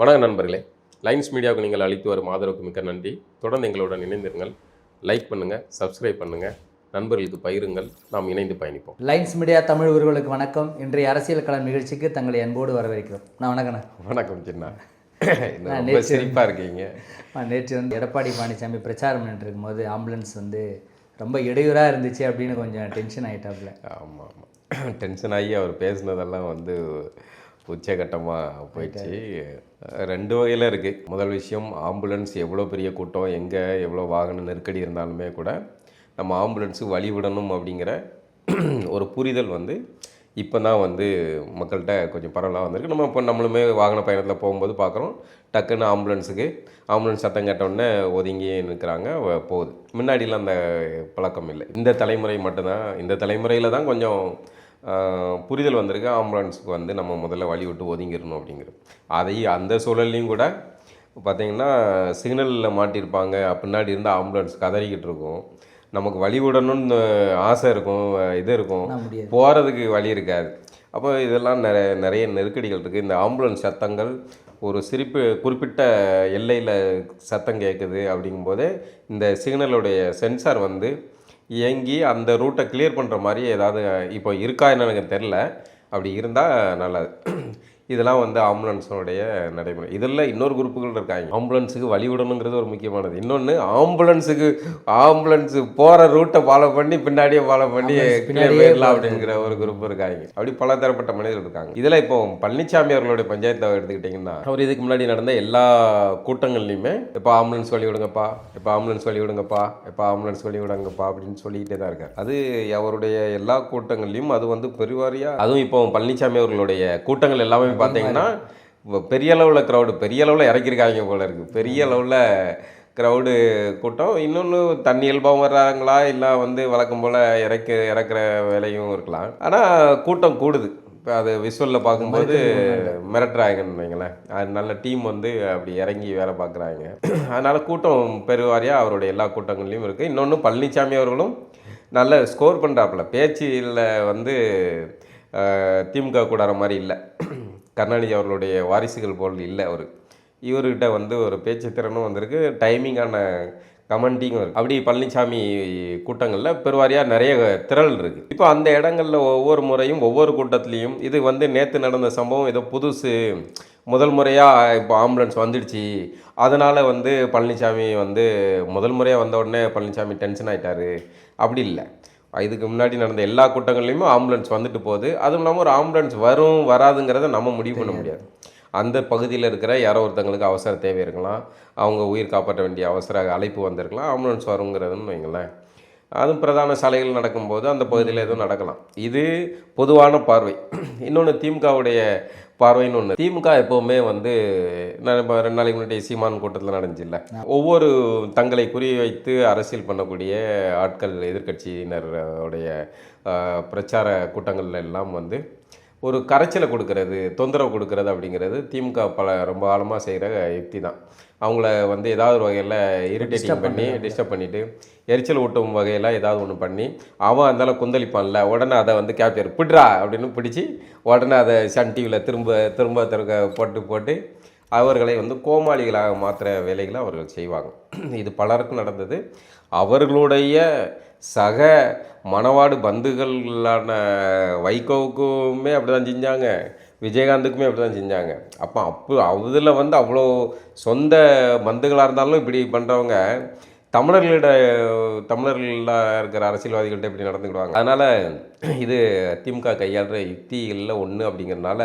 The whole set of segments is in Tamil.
வணக்கம் நண்பர்களே, லைன்ஸ் மீடியாவுக்கு நீங்கள் அளித்து வரும் ஆதரவுக்கு மிக்க நன்றி. தொடர்ந்து எங்களுடன் இணைந்திருங்கள். லைக் பண்ணுங்கள், சப்ஸ்கிரைப் பண்ணுங்கள், நண்பர்களுக்கு பகிருங்கள். நாம் இணைந்து பயணிப்போம். லைன்ஸ் மீடியா தமிழ் உறவுகளுக்கு வணக்கம். இன்றைய அரசியல் களம் நிகழ்ச்சிக்கு தங்களை அன்போடு வரவேற்கிறோம். நான் வணக்கண்ணா. வணக்கம் சின்ன. ரொம்ப சிரிப்பாக இருக்கீங்க. நேற்று வந்து எடப்பாடி பழனிசாமி பிரச்சாரம் பண்ணிட்டு போது ஆம்புலன்ஸ் வந்து ரொம்ப இடையூறாக இருந்துச்சு அப்படின்னு கொஞ்சம் டென்ஷன் ஆகிட்டாப்புல. ஆமாம் ஆமாம், டென்ஷன் ஆகி அவர் பேசுனதெல்லாம் வந்து உச்சகட்டமாக போயிடுச்சு. ரெண்டு வகையில் இருக்குது. முதல் விஷயம், ஆம்புலன்ஸ் எவ்வளோ பெரிய கூட்டம், எங்கே எவ்வளோ வாகன நெருக்கடி இருந்தாலுமே கூட நம்ம ஆம்புலன்ஸுக்கு வழி விடணும் அப்படிங்கிற ஒரு புரிதல் வந்து இப்போ தான் வந்து மக்கள்கிட்ட கொஞ்சம் பரவலாக வந்திருக்கு. நம்ம இப்போ நம்மளுமே வாகன பயணத்தில் போகும்போது பார்க்குறோம், டக்குன்னு ஆம்புலன்ஸ் சத்தம் கேட்டோடனே ஒதுங்கி நிற்கிறாங்க, போகுது. முன்னாடிலாம் அந்த பழக்கம் இல்லை. இந்த தலைமுறை மட்டும்தான், இந்த தலைமுறையில் தான் கொஞ்சம் புரிதல் வந்திருக்கு. ஆம்புலன்ஸுக்கு வந்து நம்ம முதல்ல வழி விட்டு ஒதுங்கிடணும் அப்படிங்கிறது. அந்த சூழல்லையும் கூட பார்த்திங்கன்னா சிக்னலில் மாட்டியிருப்பாங்க, பின்னாடி இருந்து ஆம்புலன்ஸ் கதறிக்கிட்டு இருக்கும். நமக்கு வழி விடணும்னு ஆசை இருக்கும், இது இருக்கும், போகிறதுக்கு வழி இருக்காது. அப்போ இதெல்லாம் நிறைய நெருக்கடிகள் இருக்குது. இந்த ஆம்புலன்ஸ் சத்தங்கள் ஒரு குறிப்பிட்ட எல்லையில் சத்தம் கேட்குது அப்படிங்கும்போதே இந்த சிக்னலுடைய சென்சார் வந்து இயங்கி அந்த ரூட்டை கிளியர் பண்ணுற மாதிரி ஏதாவது இப்போ இருக்கா என்னன்னு எனக்கு தெரில. அப்படி இருந்தால் நல்லது. இதெல்லாம் வந்து ஆம்புலன்ஸோடைய நடைமுறை. இதில் இன்னொரு குரூப்புகள் இருக்காங்க. ஆம்புலன்ஸுக்கு வழி விடணுங்கிறது ஒரு முக்கியமானது. இன்னொன்று, ஆம்புலன்ஸு போகிற ரூட்டை ஃபாலோ பண்ணி பின்னாடியே ஃபாலோ பண்ணி போயிடலாம் அப்படிங்கிற ஒரு குரூப் இருக்காங்க. அப்படி பல தரப்பட்ட மனிதர்கள் இருக்காங்க. இதில் இப்போ பழனிசாமி அவர்களுடைய பஞ்சாயத்தை எடுத்துக்கிட்டிங்கன்னா, அவர் இதுக்கு முன்னாடி நடந்த எல்லா கூட்டங்கள்லையுமே இப்போ ஆம்புலன்ஸ் வழி விடுங்கப்பா, இப்போ ஆம்புலன்ஸ் வழி விடுங்கப்பா, இப்போ ஆம்புலன்ஸ் வழி விடுங்கப்பா அப்படின்னு சொல்லிக்கிட்டே தான் இருக்கார். அது அவருடைய எல்லா கூட்டங்கள்லையும் அது வந்து பெருவாரியாக, அதுவும் இப்போ பழனிசாமி அவர்களுடைய கூட்டங்கள் எல்லாமே பார்த்தீங்கன்னா பெரிய அளவில் க்ரௌடு, பெரிய அளவில் இறக்கியிருக்காங்க போல இருக்குது. பெரிய அளவில் க்ரௌடு கூட்டம். இன்னொன்று தண்ணி இயல்பாகவும் வர்றாங்களா, இல்லை வந்து வழக்கம் போல் இறக்குற வேலையும் இருக்கலாம். ஆனால் கூட்டம் கூடுது. இப்போ அது விஷுவலில் பார்க்கும்போது மிரட்டுறாங்கன்னு வைங்களேன். அது நல்ல டீம் வந்து அப்படி இறங்கி வேலை பார்க்குறாங்க. அதனால் கூட்டம் பெருவாரியாக அவருடைய எல்லா கூட்டங்கள்லையும் இருக்குது. இன்னொன்று, பழனிசாமி அவர்களும் நல்ல ஸ்கோர் பண்ணுறாப்புல. பேச்சில் வந்து திமுக கூடார மாதிரி இல்லை, கருணாநிதி அவர்களுடைய வாரிசுகள் போல் இல்லை. இவர்கிட்ட வந்து ஒரு பேச்சு திறனும் வந்திருக்கு, டைமிங்கான கமெண்டிங்கும் இருக்குது. அப்படி பழனிசாமி கூட்டங்களில் பெருவாரியாக நிறைய திரள் இருக்குது. இப்போ அந்த இடங்களில் ஒவ்வொரு முறையும் ஒவ்வொரு கூட்டத்துலேயும் இது வந்து நேற்று நடந்த சம்பவம் ஏதோ புதுசு, முதல் முறையாக இப்போ ஆம்புலன்ஸ் வந்துடுச்சு, அதனால் வந்து பழனிசாமி வந்து முதல் முறையாக வந்த உடனே பழனிசாமி டென்ஷன் ஆகிட்டாரு. அப்படி இல்லை. இதுக்கு முன்னாடி நடந்த எல்லா கூட்டங்கள்லையுமே ஆம்புலன்ஸ் வந்துட்டு போகுது. அதுவும் இல்லாமல் ஒரு ஆம்புலன்ஸ் வரும் வராதுங்கிறத நம்ம முடிவு பண்ண முடியாது. அந்த பகுதியில் இருக்கிற யாரோ ஒருத்தங்களுக்கு அவசர தேவை இருக்கலாம், அவங்க உயிர் காப்பாற்ற வேண்டிய அவசர அழைப்பு வந்திருக்கலாம், ஆம்புலன்ஸ் வருங்கிறதுன்னு வைங்களேன். அதுவும் பிரதான சாலைகள் நடக்கும்போது அந்த பகுதியில் எதுவும் நடக்கலாம். இது பொதுவான பார்வை. இன்னொன்று, திமுகவுடைய பார்வைன்னு ஒன்று. திமுக எப்போவுமே வந்து 2 நாளைக்கு முன்னாடி சீமான் கூட்டத்தில் நடந்துச்சுல்ல, ஒவ்வொரு தங்களை குறி வைத்து அரசியல் பண்ணக்கூடிய ஆட்கள், எதிர்கட்சியினருடைய பிரச்சார கூட்டங்கள் எல்லாம் வந்து ஒரு கரைச்சலை கொடுக்கறது, தொந்தரவு கொடுக்கறது அப்படிங்கிறது திமுக ரொம்ப காலமாக செய்கிற யுக்தி தான். அவங்கள வந்து ஏதாவது ஒரு வகையில் இரிட்டேட்டிங் பண்ணி டிஸ்டர்ப் பண்ணிவிட்டு எரிச்சல் ஊட்டும் வகையில் ஏதாவது ஒன்று பண்ணி அவன் அந்தாலும் குந்தளிப்பான்ல, உடனே அதை வந்து கேப்சர் பிட்ரா அப்படின்னு பிடிச்சி உடனே அதை சன் டிவியில் திரும்ப போட்டு அவர்களை வந்து கோமாளிகளாக மாற்றுற வேலைகளை அவர்கள் செய்வாங்க. இது பலருக்கும் நடந்தது. அவர்களுடைய சக மணவாடு பந்துகளான வைகோவுக்குமே அப்படி தான் செஞ்சாங்க, விஜயகாந்துக்குமே அப்படி தான் செஞ்சாங்க. அப்போ அதில் வந்து அவ்வளோ சொந்த பந்துகளாக இருந்தாலும் இப்படி பண்ணுறவங்க தமிழர்களாக இருக்கிற அரசியல்வாதிகள்கிட்ட இப்படி நடந்துக்கிடுவாங்க. அதனால் இது திமுக கையாளுற யுக்திகளில் ஒன்று அப்படிங்கிறதுனால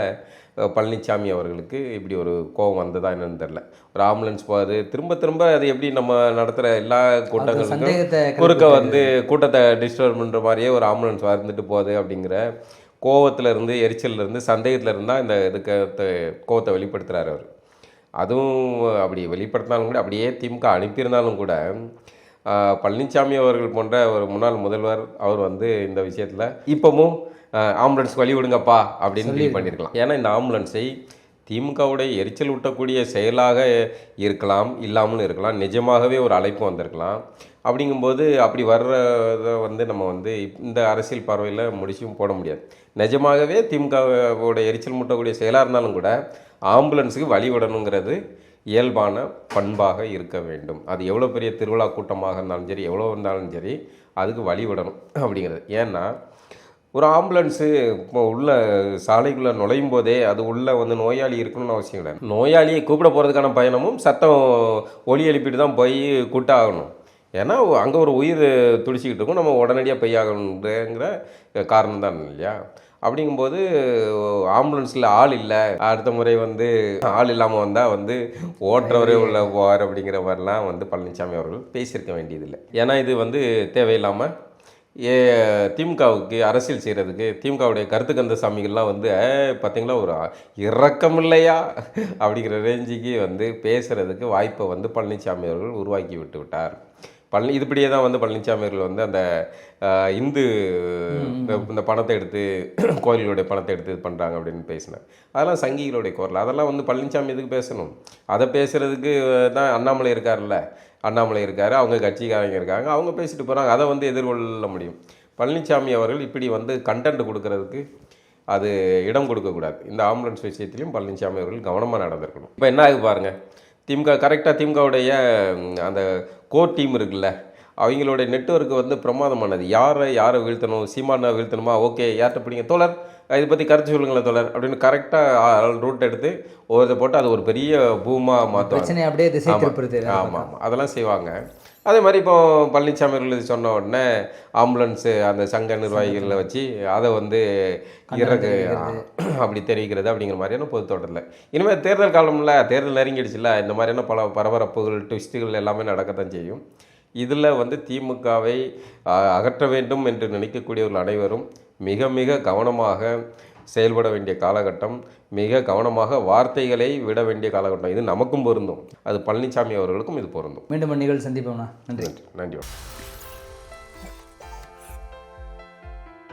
பழனிசாமி அவர்களுக்கு இப்படி ஒரு கோபம் வந்ததா என்னன்னு தெரில. ஒரு ஆம்புலன்ஸ் போகுது, திரும்ப அது எப்படி நம்ம நடத்துகிற எல்லா கூட்டங்களுக்கும் குறுக்க வந்து கூட்டத்தை டிஸ்டர்ப் பண்ணுற மாதிரியே ஒரு ஆம்புலன்ஸ் வந்துட்டு போகுது அப்படிங்கிற கோவத்திலேருந்து, எரிச்சல்லேருந்து, சந்தேகத்தில் இருந்தால் இந்த கோவத்தை வெளிப்படுத்துகிறார் அவர். அதுவும் அப்படி வெளிப்படுத்தினாலும் கூட, அப்படியே திமுக அனுப்பியிருந்தாலும் கூட, பழனிசாமி அவர்கள் போன்ற ஒரு முன்னாள் முதல்வர் அவர் வந்து இந்த விஷயத்தில் இப்போவும் ஆம்புலன்ஸ் வழி விடுங்கப்பா அப்படின்னு பண்ணியிருக்கலாம். ஏன்னா இந்த ஆம்புலன்ஸை திமுகவுடைய எரிச்சல் ஊட்டக்கூடிய செயலாக இருக்கலாம், இல்லாமலும் இருக்கலாம், நிஜமாகவே ஒரு அழைப்பு வந்திருக்கலாம். அப்படிங்கும்போது அப்படி வர்றத வந்து நம்ம வந்து இந்த அரசியல் பார்வையில் முடிச்சும் போட முடியாது. நிஜமாகவே திமுகவோட எரிச்சல் மூட்டக்கூடிய செயலாக இருந்தாலும் கூட ஆம்புலன்ஸுக்கு வழி விடணுங்கிறது இயல்பான பண்பாக இருக்க வேண்டும். அது எவ்வளோ பெரிய திருவிழா கூட்டமாக இருந்தாலும் சரி, எவ்வளோ இருந்தாலும் சரி, அதுக்கு வழி விடணும் அப்படிங்கிறது. ஏன்னா ஒரு ஆம்புலன்ஸு இப்போ உள்ள சாலைக்குள்ளே நுழையும் போதே அது உள்ளே வந்து நோயாளி இருக்கணும்னு அவசியம் கிடையாது. நோயாளியை கூப்பிட போகிறதுக்கான பயணமும் சத்தம் ஒலி எழுப்பிட்டு தான் போய் கூட்டாகணும். ஏன்னா அங்கே ஒரு உயிர் துடிச்சிக்கிட்டு இருக்கும், நம்ம உடனடியாக போயாகணுங்கிற காரணம் தான் இல்லையா? அப்படிங்கும்போது ஆம்புலன்ஸில் ஆள் இல்லை, அடுத்த முறை வந்து ஆள் இல்லாமல் வந்தால் வந்து ஓட்டுறவரே உள்ள போவார் அப்படிங்கிற மாதிரிலாம் வந்து பழனிசாமி அவர்கள் பேசியிருக்க வேண்டியதில்லை. ஏன்னா இது வந்து தேவையில்லாமல் திமுகவுக்கு அரசியல் செய்கிறதுக்கு திமுகவுடைய கருத்து கந்த சாமிகள்லாம் வந்து பார்த்திங்களா ஒரு இரக்கம் இல்லையா அப்படிங்கிற ரேஞ்சுக்கு வந்து பேசுகிறதுக்கு வாய்ப்பை வந்து பழனிசாமி அவர்கள் உருவாக்கி விட்டு விட்டார். இதுபடியே தான் வந்து பழனிசாமி அவர்கள் வந்து அந்த இந்து இந்த பணத்தை எடுத்து கோயில்களுடைய பணத்தை எடுத்து இது பண்ணுறாங்க அப்படின்னு பேசினார். அதெல்லாம் சங்கிகளுடைய குரல். அதெல்லாம் வந்து பழனிசாமி எதுக்கு பேசணும்? அதை பேசுகிறதுக்கு தான் அண்ணாமலை இருக்கார்ல, அண்ணாமலை இருக்கார், அவங்க கட்சிக்காரங்க இருக்காங்க, அவங்க பேசிட்டு போகிறாங்க. அதை வந்து எதிர்கொள்ள முடியும். பழனிசாமி அவர்கள் இப்படி வந்து கண்டென்ட் கொடுக்கறதுக்கு அது இடம் கொடுக்கக்கூடாது. இந்த ஆம்புலன்ஸ் விஷயத்திலையும் பழனிசாமி அவர்கள் கவனமாக நடந்திருக்கணும். இப்போ என்ன ஆகுது பாருங்கள், திமுக கரெக்டாக திமுகவுடைய அந்த கோர் டீம் இருக்குல்ல, அவங்களுடைய நெட்வொர்க்கு வந்து பிரமாதமானது. யாரை வீழ்த்தணும், சீமானை வீழ்த்தணுமா, ஓகே யார்கிட்ட பிடிங்க தோழர், இதை பற்றி கருத்து சொல்லுங்களேன் தோழர் அப்படின்னு கரெக்டாக ரூட் எடுத்து இதை போட்டு அது ஒரு பெரிய பூமாக மாற்றுவாங்க. அப்படியே திசை திருப்புறது. ஆமாம், அதெல்லாம் செய்வாங்க. அதே மாதிரி இப்போ பழனிசாமி அவர்கள் இது சொன்ன உடனே ஆம்புலன்ஸு அந்த சங்க நிர்வாகிகளில் வச்சு அதை வந்து இறக்கு அப்படி தெரிவிக்கிறது அப்படிங்கிற மாதிரியான பொது தோட்டத்தில் இனிமேல் தேர்தல் காலம்ல, தேர்தல் நெருங்கிடுச்சுல, இந்த மாதிரியான பல பரபரப்புகள் ட்விஸ்ட்டுகள் எல்லாமே நடக்கத்தான் செய்யும். இதில் வந்து திமுகவை அகற்ற வேண்டும் என்று நினைக்கக்கூடியவர்கள் அனைவரும் மிக மிக கவனமாக செயல்பட வேண்டிய காலகட்டம், மிக கவனமாக வார்த்தைகளை விட வேண்டிய காலகட்டம். இது நமக்கும் பொருந்தும், அது பழனிசாமி அவர்களுக்கும் இது பொருந்தும். மீண்டும் நிகழ்ச்சி சந்திப்போம்ண்ணா. நன்றி. நன்றி.